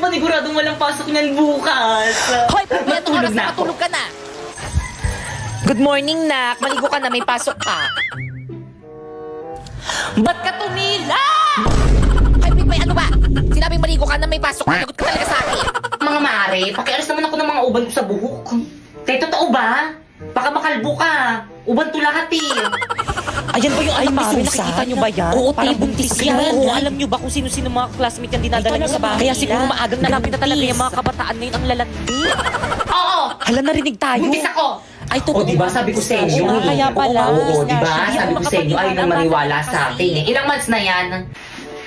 paniguradong walang pasok niyan bukas. Hoy, Matulog na ako. Matulog ka na. Good morning, nak. Maligo ka na, may pasok ka. Ba't ka tumila? Hoy, may ano ba? Sinabing maligo ka na, may pasok. Lagot ka talaga sa akin. Mga mare, pakialis naman ako ng mga uban ko sa buhok. Kaya totoo ba? Baka makalbo ka. Uban to lahat eh. Ayan ba yung anak ni Susan? Nakikita nyo ba yan? Oo, Parang buntis buntis yan. yan. Oo, alam nyo ba kung sino-sino mga classmate yan dinadala nyo sa bahay? Kaya siguro maagang nalapit na talaga yung mga kabataan ngayon ang lalandi. Oo! Hala, narinig tayo. Buntis ako! Ay, totoo. O diba sabi ko sa inyo? Oo, kaya pala. Oo, diba? Hindi Sabi ako ko sa inyo, ayaw nang maniwala makapaniwala sa akin eh. Ilang months na yan?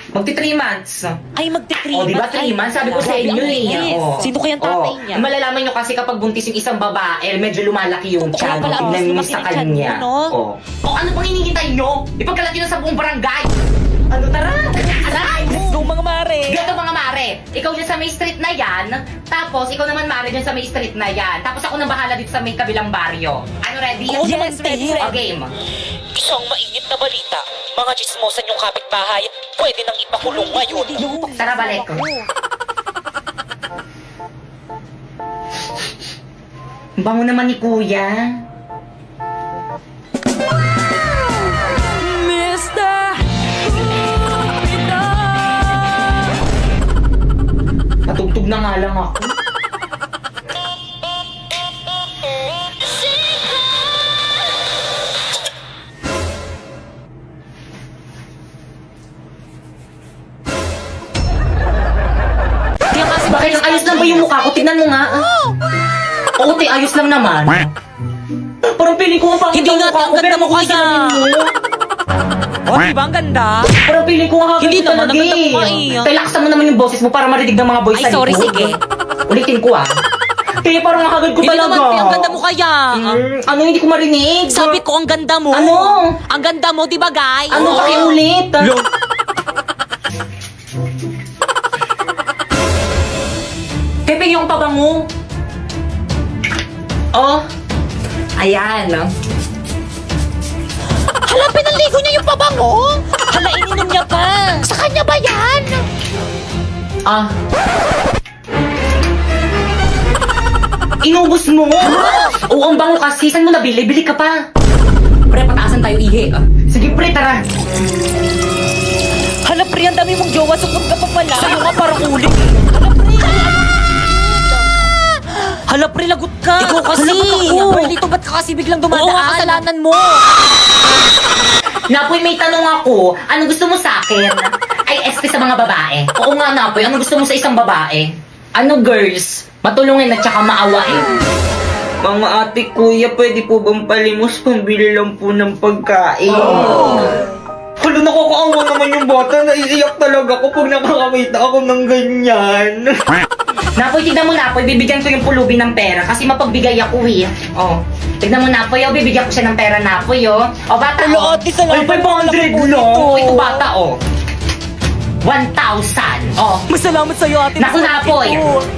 Magti 3 months. Ay, magti-3 O, diba 3 months? Sabi ko sa inyo eh. O. Sino kayang tatay niya? Malalaman nyo kasi kapag buntis yung isang babae, medyo lumalaki yung Totoo tiyan. pala, Tingnan nyo lumaki sa yung tiyan kanya. mo, no? O. O, ano pang hinihintay nyo? Ipagkalat nyo na sa buong barangay. Ano, tara? Aray! Let's go, mga mare! Gato mga mare, ikaw dyan sa may street na yan, tapos ikaw naman mare dyan sa may street na yan, tapos ako nang bahala dito sa may kabilang baryo. Ano, ready? Oo naman, ready. O, game. Isang mainit na balita. Mga chismosan yung kapitbahay, pwede nang ipakulong ngayon. Tara, balik ko. Bango naman ni kuya. Patugtog na nga lang ako. Bakit ang ayos lang ba yung mukha ko? Tignan mo nga. Oo, te, ayos lang naman. Parang piling ko ang pangit Hindi ang nga, mukha ang ko. ganda Pero mo mukha kaya. salamin mo. Oh, di ba ang ganda? Parang piling ko ang hagad Hindi ko naman, talaga ang ganda mo eh. nga eh. Kaya laksan mo naman yung boses mo para marinig ng mga boys Ay, sa sorry, likod. sige. Ulitin ko ah. Kaya parang ang hagad ko Hindi talaga. naman, ang ganda mo kaya. Ano, hindi ko marinig? Sabi ko, ang ganda mo. Ano? Ang ganda mo, di ba, guys? Ano, pakiulit? Pepe, yung pabango. Oh. Ayan. Hala, pinaligo niya yung pabango. Hala, ininom niya pa. Sa kanya ba yan? Ah. Inubos mo? Oo, ang bango kasi. Saan mo nabili? Bili ka pa. Pre, pataasan tayo ihi. Sige, pre, tara. Hala, pre, ang dami mong jowa. Sukot ka pa pala. Sa'yo nga parang ulit. Hala, pre. Hala, pre, lagot ka. Ikaw kasi. Hala, dito ba't ka kasi biglang dumadaan? Oo, kasalanan mo. Napoy, may tanong ako. Ano gusto mo sa akin? Ay, este sa mga babae. Oo nga, Napoy. Ano gusto mo sa isang babae? Ano, girls? Matulungin at saka maawain. Mga ate, kuya, pwede po bang palimos pambili lang po ng pagkain? Hala, nakakaawa naman yung bata. Naiiyak talaga ako pag nakakamita ako ng ganyan. Napoy, tignan mo, Napoy. Bibigyan ko yung pulubi ng pera kasi mapagbigay ako eh. Oh. Tignan mo, Napoy. Oh, bibigyan ko siya ng pera, Napoy, oh. Oh, bata, Hala, oh. ate, salamat. Ay, 500 lang. Ito, bata, oh. 1,000. Oh. Masalamat sa'yo, ate. Naku, Napoy.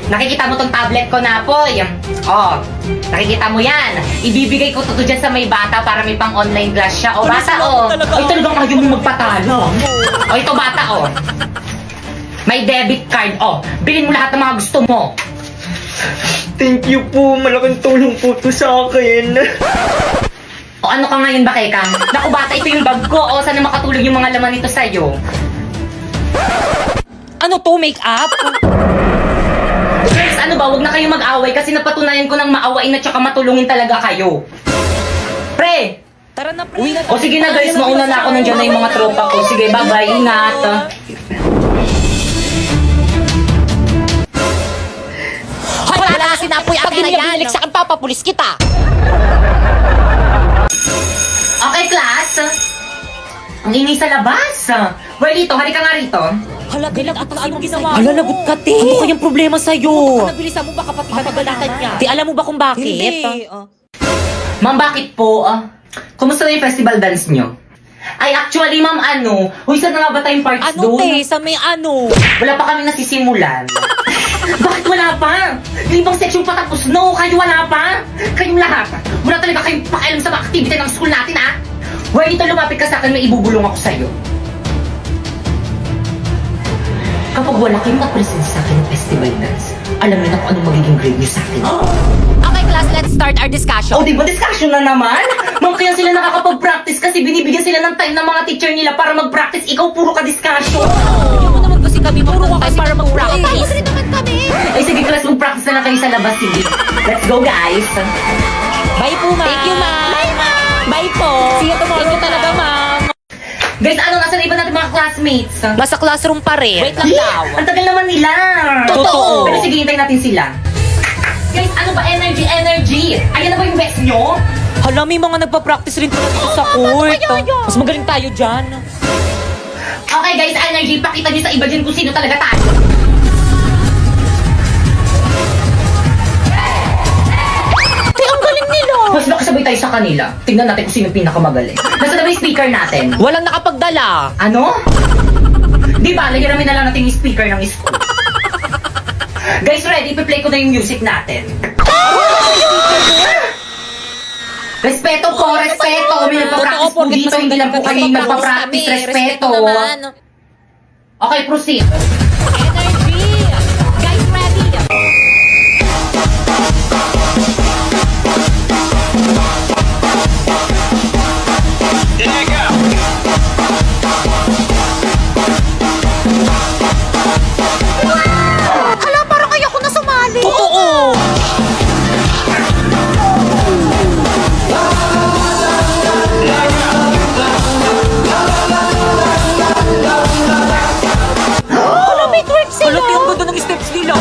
Nakikita mo tong tablet ko, Napoy. Oh. Nakikita mo yan. Ibibigay ko to dyan sa may bata para may pang online class siya. Oh, bata, oh. Ay, talagang ayaw mo magpatalo. Oh, ito, bata, oh. May debit card, oh. Bilhin mo lahat ng mga gusto mo. Thank you po. Malaking tulong po to sa akin. O ano ka ngayon ba, Keka? Naku, bata, ito yung bag ko. O, sana makatulog yung mga laman nito sa'yo. Ano to, make-up? Girls, ano ba? Huwag na kayong mag-away kasi napatunayan ko ng maawain at saka matulungin talaga kayo. Pre! Tara na, pre. O sige na guys, mauna na ako, nandiyan na yung mga tropa ko. Sige, bye-bye, ingat. Hoy, wala na sinapoy akin na yan. Pag sa akin, papapulis kita. Okay, class. Ang ingay sa labas. Well, dito, halika nga rito. Hala, galang at anong ginawa mo? Hala, lagot ka, te. Ano Ano kayang problema sa'yo? Nabilisan mo ba kapag pinagalitan niya? Di, alam mo ba kung bakit? Hindi. Ma'am, bakit po? Kumusta na yung festival dance nyo? Ay, actually, ma'am, ano? Uy, saan na nga ba tayong parts Ano, doon? te? Sa may ano? Wala pa kami nasisimulan. Bakit wala pa? Yung ibang section pa tapos. No, kayo wala pa. Kayong lahat. Wala talaga kayong pakialam sa mga activity ng school natin, ha? Well, dito lumapit ka sa akin, may ibubulong ako sa'yo. Kapag wala kayong mag-present sa akin ng festival dance, alam niyo na kung anong magiging grade niyo sa akin. Okay, class, let's start our discussion. O, di ba discussion na naman? Ma'am, kaya sila nakakapag-practice kasi binibigyan sila ng time ng mga teacher nila para mag-practice. Ikaw, puro ka discussion. Hindi mo naman kasi kami puro ka kasi para mag-practice. Pagod rin naman kami. Ay, sige, class, mag-practice na lang kayo sa labas. Sige. Let's go, guys. Bye po, ma'am. Thank you, ma'am. Bye, ma'am. Bye po. See you tomorrow. Thank you talaga, ma'am. Guys, ano, nasa na iba natin mga classmates? Nasa classroom pa rin. Wait lang daw. Ang tagal naman nila. Totoo. Pero sige, hintayin natin sila. Guys, ano ba? Energy, energy. Ayan na ba yung best nyo? Hala, may mga nagpa-practice rin talaga dito sa court. Mas magaling tayo dyan. Okay, guys, energy. Pakita nyo sa iba dyan kung sino talaga tayo. Te, ang galing nila. Mas nakasabay tayo sa kanila. Tingnan natin kung sino yung pinakamagaling. Nasa na ba yung speaker natin? Walang nakapagdala. Ano? Di ba, lahiramin na lang natin yung speaker ng school. Guys, ready? Ipi-play ko na yung music natin. Respeto po, respeto. May nagpa-practice po dito. Hindi lang po kayo yung nagpa-practice. Respeto. naman. Okay, proceed. Energy. Guys, ready. Hala, parang ayoko na sumali. Oo. Hala, may twerk sila. Hala, yung ganda ng steps nila.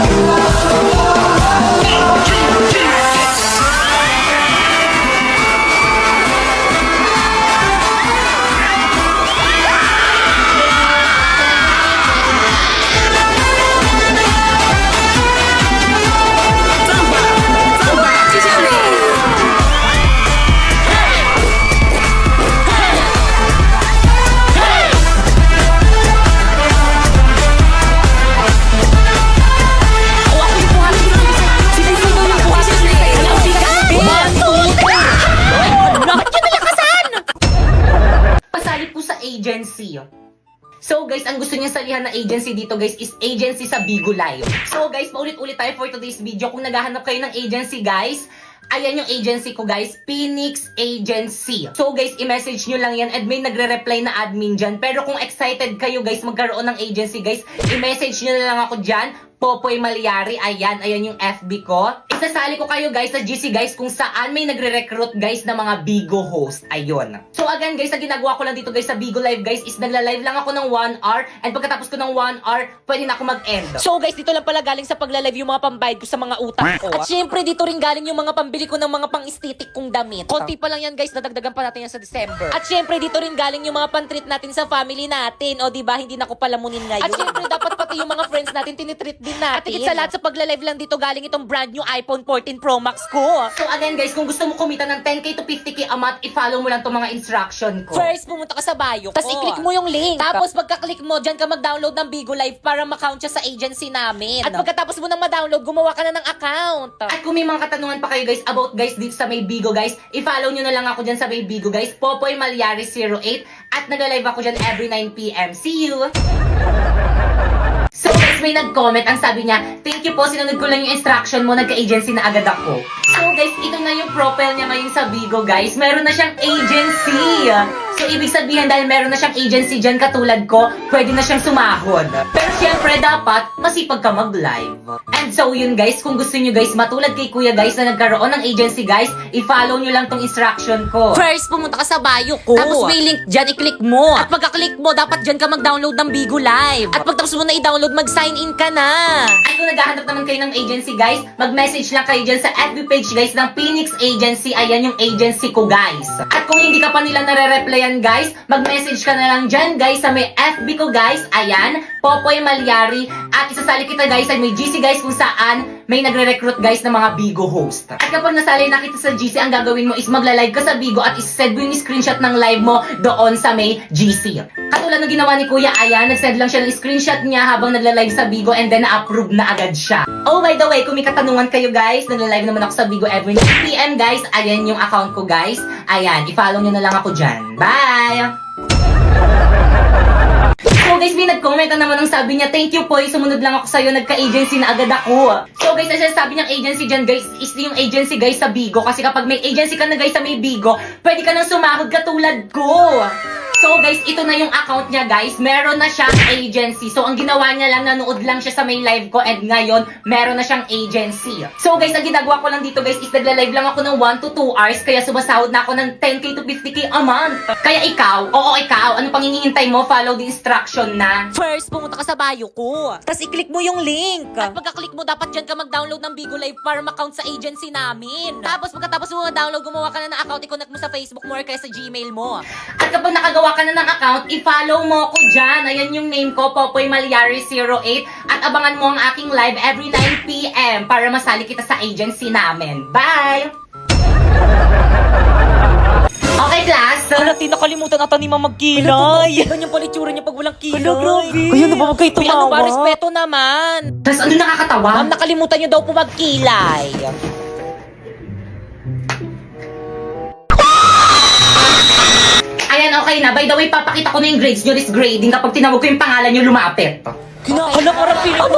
Pasali po sa agency. So guys, ang gusto niya salihan na agency dito guys is agency sa Bigo Live. So guys, paulit-ulit tayo for today's video. Kung naghahanap kayo ng agency guys, ayan yung agency ko guys, Phoenix Agency. So guys, i-message nyo lang yan and may nagre-reply na admin dyan. Pero kung excited kayo guys magkaroon ng agency guys, i-message nyo na lang ako dyan. Popoy Malyari, ayan yung FB ko. Isasali ko kayo guys sa GC guys kung saan may nagre-recruit guys na mga Bigo host. Ayun. So again guys, ang ginagawa ko lang dito guys sa Bigo Live guys is nagla-live lang ako ng 1 hour and pagkatapos ko ng 1 hour, pwede na ako mag-end. So guys, dito lang pala galing sa pagla-live yung mga pambayad ko sa mga utak ko. At syempre, dito rin galing yung mga pambili ko ng mga pang-aesthetic kong damit. Konti pa lang yan guys, nadagdagan pa natin yan sa December. At syempre, dito rin galing yung mga pang-treat natin sa family natin. O diba, hindi na ko palamunin ngayon. At syempre, dapat pati yung mga friends natin tinitreat din natin. At higit sa lahat sa pagla-live lang dito galing itong brand new iPhone 14 Pro Max ko. So again guys, kung gusto mo kumita ng 10k to 50k a month, i-follow mo lang itong mga instruction ko. First, pumunta ka sa bio ko. Tapos i-click mo yung link. Tapos pagka-click mo, dyan ka mag-download ng Bigo Live para ma-count siya sa agency namin. At pagkatapos mo nang ma-download, gumawa ka na ng account. At kung may mga katanungan pa kayo guys about guys dito sa may Bigo guys, i-follow nyo na lang ako dyan sa may Bigo guys, Popoy Malyari 08 at nag-live ako dyan every 9pm. See you! So guys, may nag-comment, ang sabi niya, thank you po, sinunod ko lang yung instruction mo, nagka-agency na agad ako. So guys, ito na yung profile niya ngayon sa Bigo guys, meron na siyang agency. So ibig sabihin dahil meron na siyang agency dyan katulad ko, pwede na siyang sumahod. Pero syempre dapat, masipag ka mag-live. And so yun guys, kung gusto nyo guys, matulad kay kuya guys na nagkaroon ng agency guys, i-follow nyo lang tong instruction ko. First, pumunta ka sa bio ko. Tapos may link dyan, i-click mo. At pagka-click mo, dapat dyan ka mag-download ng Bigo Live. At pagtapos mo na i-download, mag-sign in ka na. At kung naghahanap naman kayo ng agency guys, mag-message lang kayo dyan sa FB page guys ng Phoenix Agency. Ayan yung agency ko guys. At kung hindi ka pa nila nare-replyan guys, mag-message ka na lang dyan guys sa may FB ko guys. Ayan, Popoy Malyari. At isasali kita guys sa may GC guys kung saan may nagre-recruit guys ng mga Bigo host. At kapag nasali na kita sa GC, ang gagawin mo is magla-live ka sa Bigo at isend mo yung screenshot ng live mo doon sa may GC. Katulad ng ginawa ni Kuya, ayan, nag-send lang siya ng screenshot niya habang nagla-live sa Bigo and then na-approve na agad siya. Oh, by the way, kung may katanungan kayo guys, nagla-live naman ako sa Bigo every 9pm guys. Ayan yung account ko guys. Ayan, i-follow nyo na lang ako dyan. Bye! So guys, may nag-comment na naman ang sabi niya, thank you po, sumunod lang ako sa'yo, nagka-agency na agad ako. So guys, ang sabi niyang agency dyan guys, is yung agency guys sa Bigo. Kasi kapag may agency ka na guys sa may Bigo, pwede ka nang sumahod katulad ko. So guys, ito na yung account niya guys. Meron na siyang agency. So ang ginawa niya lang, nanood lang siya sa may live ko and ngayon, meron na siyang agency. So guys, ang ginagawa ko lang dito guys is nagla-live lang ako ng 1 to 2 hours kaya sumasahod na ako ng 10k to 50k a month. Kaya ikaw, ano pang hinihintay mo? Follow the instruction na. First, pumunta ka sa bio ko. Tapos i-click mo yung link. At pagka-click mo, dapat dyan ka mag-download ng Bigo Live Farm account sa agency namin. Tapos pagkatapos mo mag-download, gumawa ka na ng account, i-connect mo sa Facebook mo or kaya sa Gmail mo. At kapag nakagawa ka na ng account, i-follow mo ko dyan. Ayan yung name ko, Popoy Malyari 08. At abangan mo ang aking live every 9 PM para masali kita sa agency namin. Bye! Okay, class. Hala, nakalimutan ata ni Mama magkilay. Ganyan pala itsura niya pag walang kilay. Hala, grabe. Kaya na ba huwag kayo tumawa? Ano ba, respeto naman. Tapos ano nakakatawa? Ma'am, nakalimutan niyo daw po magkilay. Ayan, okay na. By the way, papakita ko na yung grades nyo. This grading kapag tinawag ko yung pangalan nyo, lumapit. Hala, parang piling ko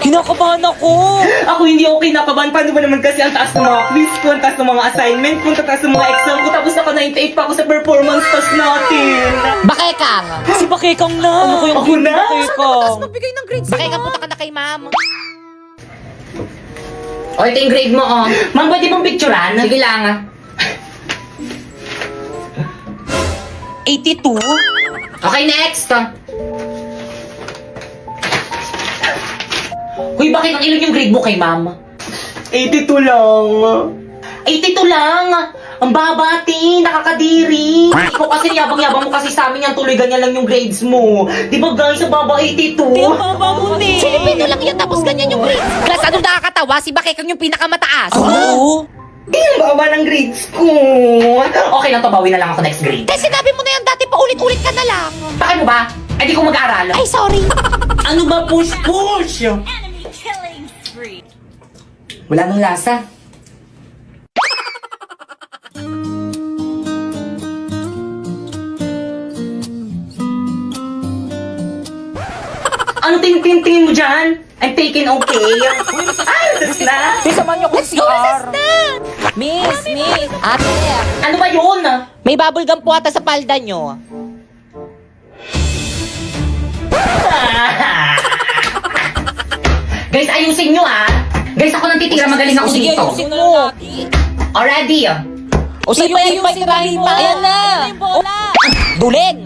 Kinakabahan ako. Ako hindi okay nakabahan. Paano ba naman kasi ang taas ng mga quiz ko, ang taas ng mga assignment ko, ang taas ng mga exam ko, tapos naka 98 pa ako sa performance test natin. Bakekang. Si Bakekang na. Ano ko yung Ako na? Bakekang? Magbigay ng grades. Bakekang, punta ka na kay ma'am. O, ito yung grade mo, oh. Ma'am, pwede mong picturean? Sige lang. 82? Okay, next. Uy, bakit ang ilan yung grade mo kay ma'am? 82 lang. 82 lang? Ang babati, nakakadiri. Ikaw kasi yabang-yabang mo kasi sa amin yan, tuloy ganyan lang yung grades mo. Di ba guys, ang baba 82? Ang baba mo, ne. Filipino lang yan tapos ganyan yung grades. Class, anong nakakatawa? Si Bakekang yung pinakamataas. Oo. Ang baba ng grades ko. Okay lang to, bawi na lang ako next grade. Kasi sinabi mo na yan dati, paulit-ulit ka na lang. Bakit mo ba? Eh di ko mag-aaral. Ay, sorry. Ano ba push-push? Wala nang lasa. Ano tingin mo dyan? I'm taking okay. Ay, sus na. Samahan niyo ko si CR. Miss. Ate. Ano ba yun? May bubble gum po ata sa palda niyo. Guys, ayusin nyo ah. Guys, ako nang titira. Magaling ako Sige, dito. ayusin mo. Already. O sige, yung fight na pa. Ayan na. Duling.